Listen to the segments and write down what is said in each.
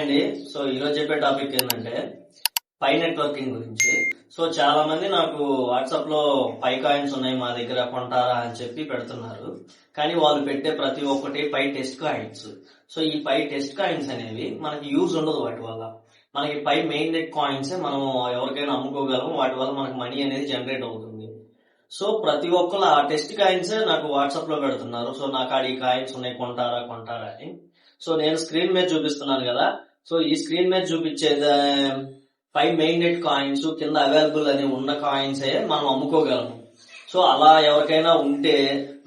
అండి. సో ఈరోజు చెప్పే టాపిక్ ఏంటంటే పై నెట్వర్కింగ్ గురించి. సో చాలా మంది నాకు వాట్సాప్ లో పై కాయిన్స్ ఉన్నాయి మా దగ్గర కొంటారా అని చెప్పి పెడుతున్నారు. కానీ వాళ్ళు పెట్టే ప్రతి ఒక్కటి పై టెస్ట్ కాయిన్స్. సో ఈ పై టెస్ట్ కాయిన్స్ అనేవి మనకి యూజ్ ఉండదు. వాటి వల్ల మనకి పై మెయిన్ నెట్ కాయిన్స్ మనం ఎవరికైనా అమ్ముకోగలం. వాటి వల్ల మనకి మనీ అనేది జనరేట్ అవుతుంది. సో ప్రతి ఒక్కరు ఆ టెస్ట్ కాయిన్స్ నాకు వాట్సాప్ లో పెడుతున్నారు. సో నాకు ఆడ ఈ కాయిన్స్ ఉన్నాయి, కొంటారా అని. సో నేను స్క్రీన్ మీద చూపిస్తున్నాను కదా. సో ఈ స్క్రీన్ మీద చూపించేది పై మెయిన్ నెట్ కాయిన్స్ కింద అవైలబుల్ అని ఉన్న కాయిన్స్ మనం అమ్ముకోగలము. సో అలా ఎవరికైనా ఉంటే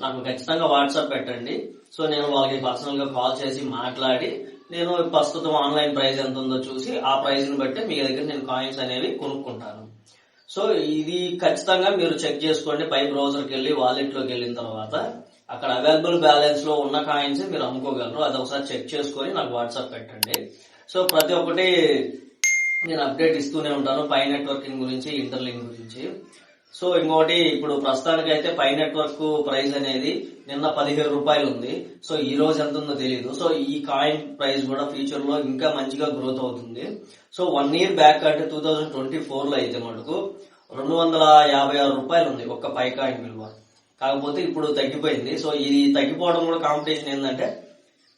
నాకు ఖచ్చితంగా వాట్సాప్ పెట్టండి. సో నేను వాళ్ళకి పర్సనల్ గా కాల్ చేసి మాట్లాడి నేను ప్రస్తుతం ఆన్లైన్ ప్రైస్ ఎంత ఉందో చూసి ఆ ప్రైస్ ని బట్టి మీ దగ్గర నేను కాయిన్స్ అనేవి కొనుక్కుంటాను. సో ఇది ఖచ్చితంగా మీరు చెక్ చేసుకోండి. పై బ్రౌజర్కి వెళ్ళి వాలెట్ లోకి వెళ్ళిన తర్వాత అక్కడ అవైలబుల్ బ్యాలెన్స్ లో ఉన్న కాయిన్స్ మీరు అమ్ముకోగలరు. అది ఒకసారి చెక్ చేసుకొని నాకు వాట్సాప్ పెట్టండి. సో ప్రతి ఒక్కటి నేను అప్డేట్ ఇస్తూనే ఉంటాను పై నెట్వర్కింగ్ గురించి, ఇంటర్లింక్ గురించి. సో ఇంకొకటి, ఇప్పుడు ప్రస్తుతానికి అయితే పై నెట్వర్క్ ప్రైస్ అనేది నిన్న 17 రూపాయలు ఉంది. సో ఈ రోజు ఎంత ఉందో తెలియదు. సో ఈ కాయిన్ ప్రైస్ కూడా ఫ్యూచర్ లో ఇంకా మంచిగా గ్రోత్ అవుతుంది. సో 1 year బ్యాక్ అంటే 2024 లో అయితే మటుకు 256 రూపాయలు ఉంది ఒక్క పై కాయిన్ విలువ. కాకపోతే ఇప్పుడు తగ్గిపోయింది. సో ఇది తగ్గిపోవడం కూడా కాంపిటీషన్ ఏంటంటే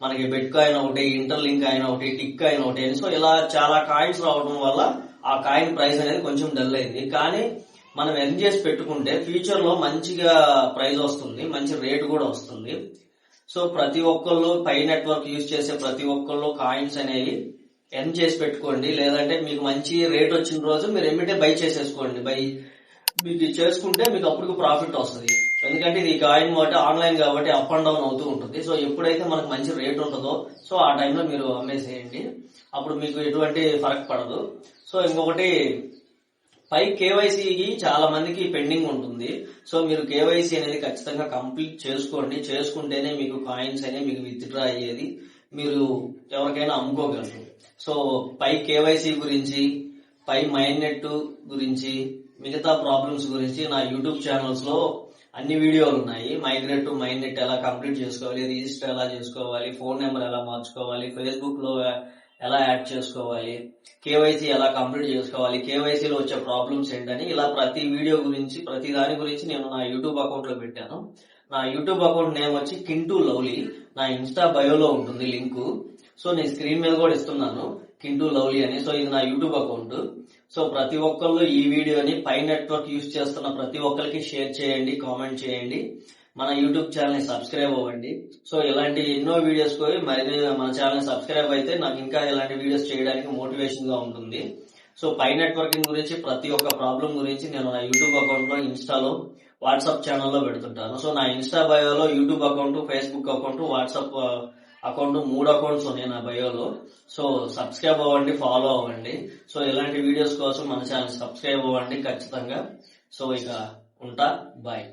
మనకి బిట్ కాయిన్ ఒకటి, ఇంటర్లింక్ కాయిన్ ఒకటి, టిక్ కాయిన్ ఒకటి. సో ఇలా చాలా కాయిన్స్ రావడం వల్ల ఆ కాయిన్ ప్రైస్ అనేది కొంచెం డల్ అయింది. కానీ మనం ఎర్న్ చేసి పెట్టుకుంటే ఫ్యూచర్ లో మంచిగా ప్రైస్ వస్తుంది, మంచి రేట్ కూడా వస్తుంది. సో ప్రతి ఒక్కళ్ళు పై నెట్వర్క్ యూజ్ చేసే ప్రతి ఒక్కళ్ళు కాయిన్స్ అనేవి ఎర్న్ చేసి పెట్టుకోండి. లేదంటే మీకు మంచి రేట్ వచ్చిన రోజు మీరు ఎమ్మిటే బై చేసేసుకోండి. మీకు చేసుకుంటే మీకు అప్పుడు ప్రాఫిట్ వస్తుంది. ఎందుకంటే ఇది కాయిన్ కాబట్టి ఆన్లైన్ కాబట్టి అప్ అండ్ డౌన్ అవుతూ ఉంటుంది. సో ఎప్పుడైతే మనకు మంచి రేట్ ఉంటుందో సో ఆ టైంలో మీరు అమ్మేసేయండి. అప్పుడు మీకు ఎటువంటి ఫరక్ పడదు. సో ఇంకొకటి, పై కేవైసీకి చాలా మందికి పెండింగ్ ఉంటుంది. సో మీరు కేవైసీ అనేది ఖచ్చితంగా కంప్లీట్ చేసుకోండి. చేసుకుంటేనే మీకు కాయిన్స్ అనేవి మీకు విత్డ్రా అయ్యేది, మీరు ఎవరికైనా అమ్ముకోగలరు. సో పై కేవైసీ గురించి, పై మైన్ నెట్ గురించి, మిగతా ప్రాబ్లమ్స్ గురించి నా యూట్యూబ్ ఛానల్స్ లో అన్ని వీడియోలు ఉన్నాయి. మైగ్రేట్ టు మైన్ నెట్ ఎలా కంప్లీట్ చేసుకోవాలి, రిజిస్టర్ ఎలా చేసుకోవాలి, ఫోన్ నెంబర్ ఎలా మార్చుకోవాలి, ఫేస్బుక్ లో ఎలా యాడ్ చేసుకోవాలి, కేవైసీ ఎలా కంప్లీట్ చేసుకోవాలి, కేవైసీలో వచ్చే ప్రాబ్లమ్స్ ఏంటని ఇలా ప్రతి వీడియో గురించి, ప్రతి దాని గురించి నేను నా యూట్యూబ్ అకౌంట్ లో పెట్టాను. నా యూట్యూబ్ అకౌంట్ నేమ్ వచ్చి కింటూ లవ్లీ. నా ఇన్స్టా బయోలో ఉంటుంది లింక్. సో నేను స్క్రీన్ మీద కూడా ఇస్తున్నాను, కింటూ లవ్లీ అని. సో ఇది నా యూట్యూబ్ అకౌంట్. సో ప్రతి ఒక్కళ్ళు ఈ వీడియోని పై నెట్వర్క్ యూజ్ చేస్తున్న ప్రతి ఒక్కరికి షేర్ చేయండి, కామెంట్ చేయండి. మన యూట్యూబ్ ఛానల్ ని సబ్స్క్రైబ్ అవ్వండి. సో ఇలాంటి ఎన్నో వీడియోస్ మరి మన ఛానల్ సబ్స్క్రైబ్ అయితే నాకు ఇంకా ఇలాంటి వీడియోస్ చేయడానికి మోటివేషన్ గా ఉంటుంది. సో పై నెట్వర్కింగ్ గురించి ప్రతి ఒక్క ప్రాబ్లం గురించి నేను నా యూట్యూబ్ అకౌంట్ లో, ఇన్స్టాలో, వాట్సాప్ ఛానల్లో పెడుతుంటాను. సో నా ఇన్స్టా బయోలో YouTube account, Facebook account, WhatsApp account 3 accounts ఉన్నాయి నా బయోలో. సో సబ్స్క్రైబ్ అవ్వండి, ఫాలో అవ్వండి. సో ఇలాంటి వీడియోస్ కోసం మన ఛానల్ సబ్స్క్రైబ్ అవ్వండి ఖచ్చితంగా. సో ఇక ఉంటా, బాయ్.